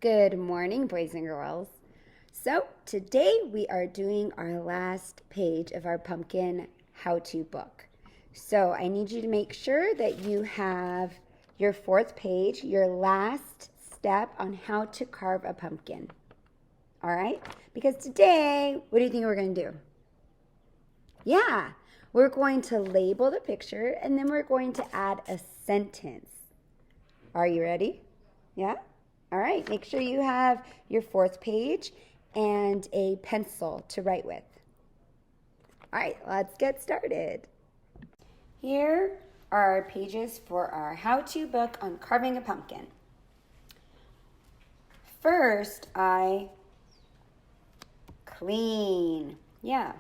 Good morning, boys and girls. So, today we are doing our last page of our pumpkin how-to book. So, I need you to make sure that you have your fourth page, your last step on how to carve a pumpkin. All right? Because today, what do you think we're going to do? Yeah, we're going to label the picture and then we're going to add a sentence. Are you ready? Yeah? All right, make sure you have your fourth page and a pencil to write with. All right, let's get started. Here are our pages for our how-to book on carving a pumpkin. First, I clean. Yeah,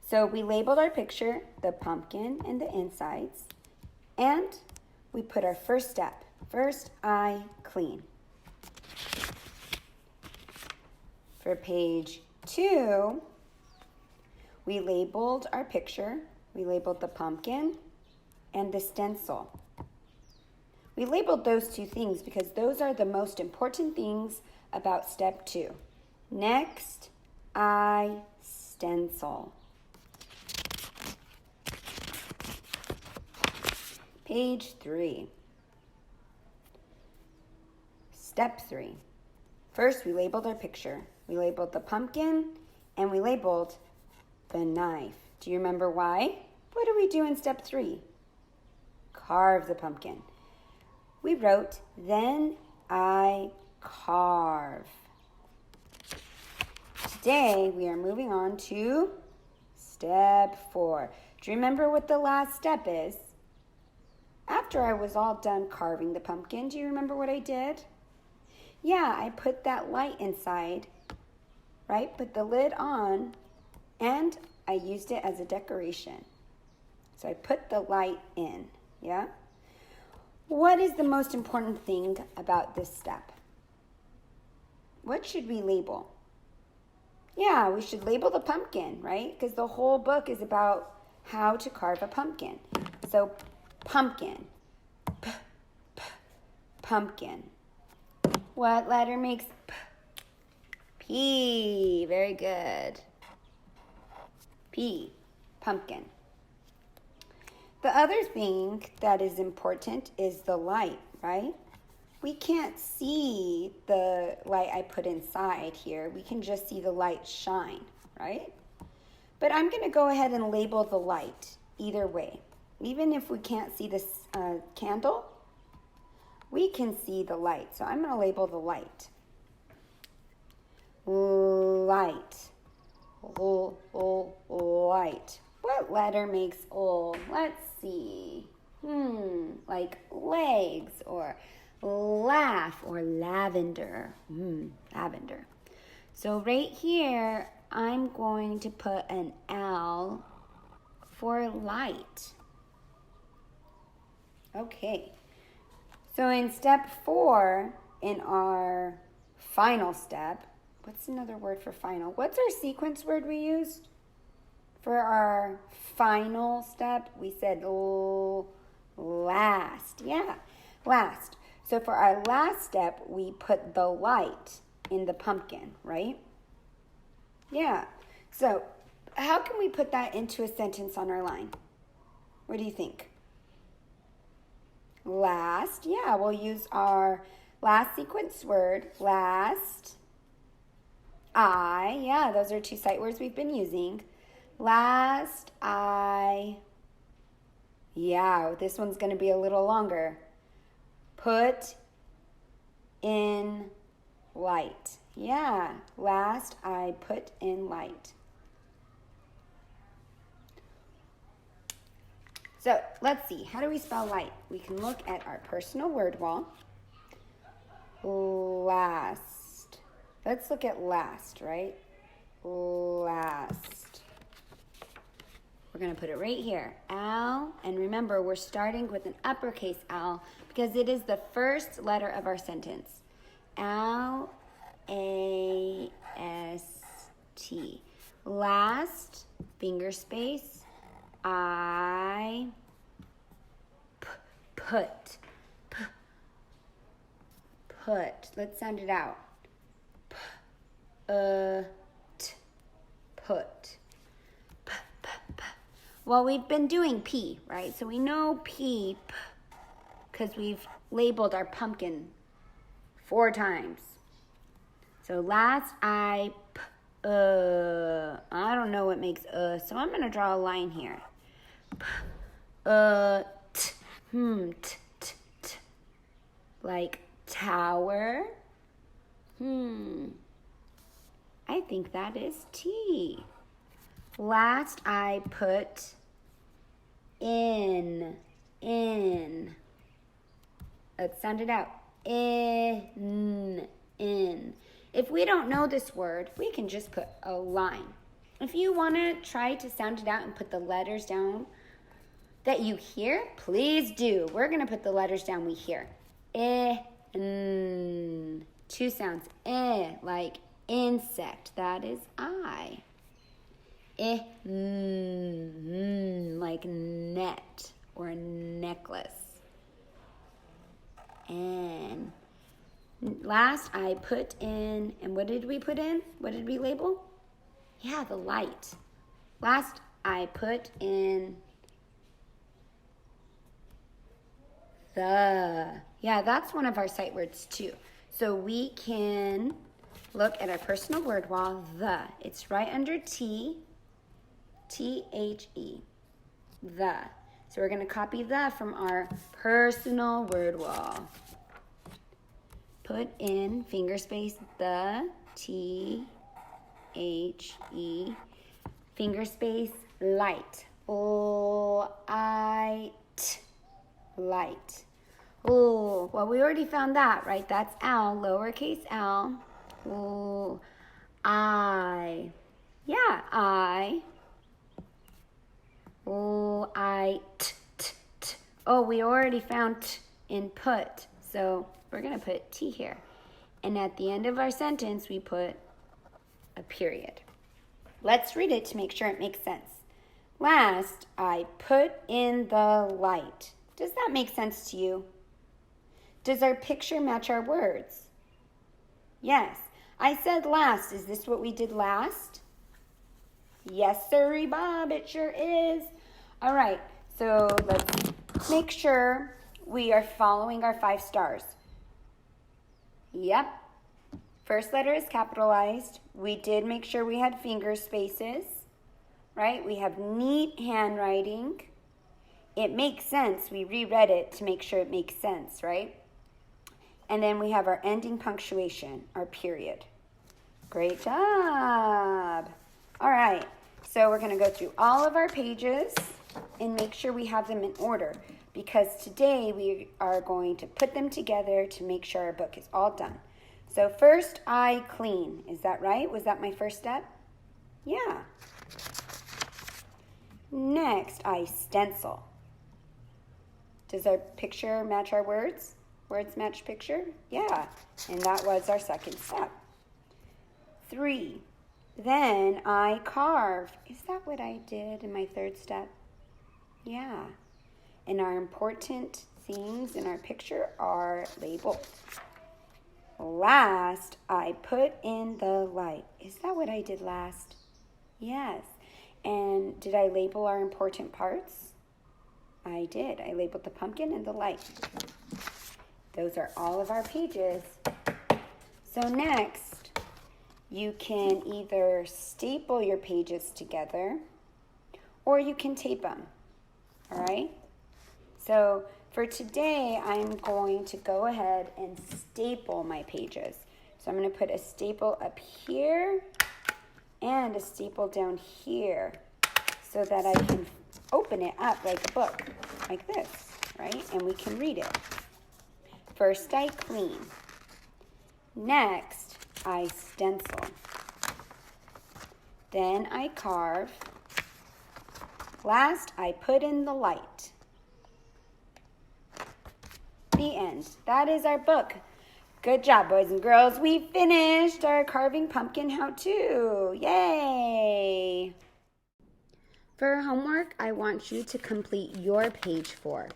so we labeled our picture, the pumpkin and the insides, and we put our first step. First, I clean. For page 2, we labeled our picture. We labeled the pumpkin and the stencil. We labeled those two things because those are the most important things about step 2. Next, I stencil. Page 3. Step 3. First, we labeled our picture. We labeled the pumpkin, and we labeled the knife. Do you remember why? What do we do in step 3? Carve the pumpkin. We wrote, then I carve. Today, we are moving on to step 4. Do you remember what the last step is? After I was all done carving the pumpkin, do you remember what I did? Yeah, I put that light inside, right? Put the lid on, and I used it as a decoration. So I put the light in, yeah? What is the most important thing about this step? What should we label? Yeah, we should label the pumpkin, right? Because the whole book is about how to carve a pumpkin. So, pumpkin. Pumpkin. What letter makes P? P. Very good. P. Pumpkin. The other thing that is important is the light, right? We can't see the light I put inside here. We can just see the light shine, right? But I'm going to go ahead and label the light either way. Even if we can't see this candle, we can see the light. So I'm going to label the light. Light. Light. What letter makes O? Let's see. Like legs or laugh or lavender. Lavender. So right here, I'm going to put an L for light. Okay. So in step 4, in our final step, what's another word for final? What's our sequence word we used? For our final step, we said last. Yeah, last. So for our last step, we put the light in the pumpkin, right? Yeah. So how can we put that into a sentence on our line? What do you think? Last, yeah, we'll use our last sequence word, last. I, yeah, those are 2 sight words we've been using. Last, I, yeah, this one's going to be a little longer. Put in light. Yeah, last, I put in light. So let's see, how do we spell light? We can look at our personal word wall. Last. Let's look at last, right? Last. We're going to put it right here. L, and remember, we're starting with an uppercase L because it is the first letter of our sentence. L-A-S-T. Last, finger space. I put. Let's sound it out. put. Well, we've been doing P, right? So we know P because we've labeled our pumpkin 4 times. So last I don't know what makes so I'm going to draw a line here. Like tower. I think that is T. Last I put in. Let's sound it out. In. If we don't know this word, we can just put a line. If you want to try to sound it out and put the letters down that you hear, please do. We're going to put the letters down we hear. 2 sounds. Like insect. That is I. Like net or necklace. And last I put in, and what did we put in? What did we label? Yeah, the light. Last I put in the. Yeah, that's one of our sight words too. So we can look at our personal word wall, the. It's right under T, T-H-E, the. So we're going to copy the from our personal word wall. Put in finger space the, T-H-E, finger space light, L-I-T, light. Oh, well, we already found that, right? That's L, lowercase l. Oh, I. Yeah, I. Oh, I. T. Oh, we already found t in put. So we're going to put T here. And at the end of our sentence, we put a period. Let's read it to make sure it makes sense. Last, I put in the light. Does that make sense to you? Does our picture match our words? Yes. I said last. Is this what we did last? Yes, sirree, Bob. It sure is. All right. So let's make sure we are following our 5 stars. Yep. First letter is capitalized. We did make sure we had finger spaces, right? We have neat handwriting. It makes sense. We reread it to make sure it makes sense, right? And then we have our ending punctuation, our period. Great job. All right. So we're going to go through all of our pages and make sure we have them in order, because today we are going to put them together to make sure our book is all done. So first, I clean. Is that right? Was that my first step? Yeah. Next, I stencil. Does our picture match our words? Words match picture? Yeah. And that was our second step. 3. Then I carve. Is that what I did in my third step? Yeah. And our important things in our picture are labeled. Last, I put in the light. Is that what I did last? Yes. And did I label our important parts? I did. I labeled the pumpkin and the light. Those are all of our pages. So next, you can either staple your pages together or you can tape them. All right? So for today, I'm going to go ahead and staple my pages. So I'm going to put a staple up here and a staple down here so that I can open it up like a book, like this, right? And we can read it. First, I clean. Next, I stencil. Then I carve. Last, I put in the light. The end. That is our book. Good job, boys and girls. We finished our carving pumpkin how-to. Yay! For homework, I want you to complete your page 4.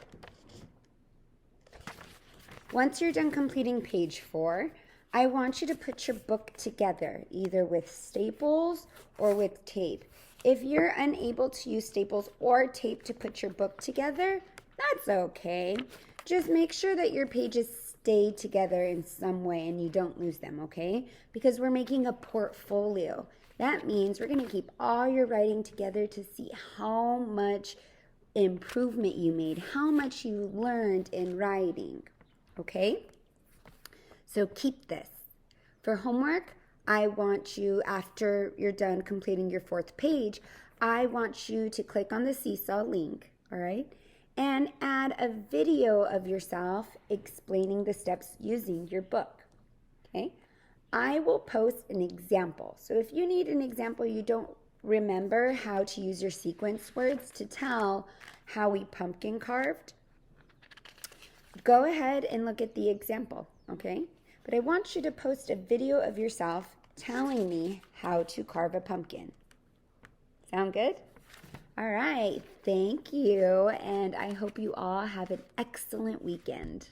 Once you're done completing page 4, I want you to put your book together, either with staples or with tape. If you're unable to use staples or tape to put your book together, that's okay. Just make sure that your pages stay together in some way and you don't lose them, okay? Because we're making a portfolio. That means we're going to keep all your writing together to see how much improvement you made, how much you learned in writing, okay? So keep this. For homework, I want you, after you're done completing your 4th page, I want you to click on the seesaw link, all right? And add a video of yourself explaining the steps using your book, okay? I will post an example. So if you need an example, you don't remember how to use your sequence words to tell how we pumpkin carved, go ahead and look at the example, okay? But I want you to post a video of yourself telling me how to carve a pumpkin. Sound good? All right, thank you, and I hope you all have an excellent weekend.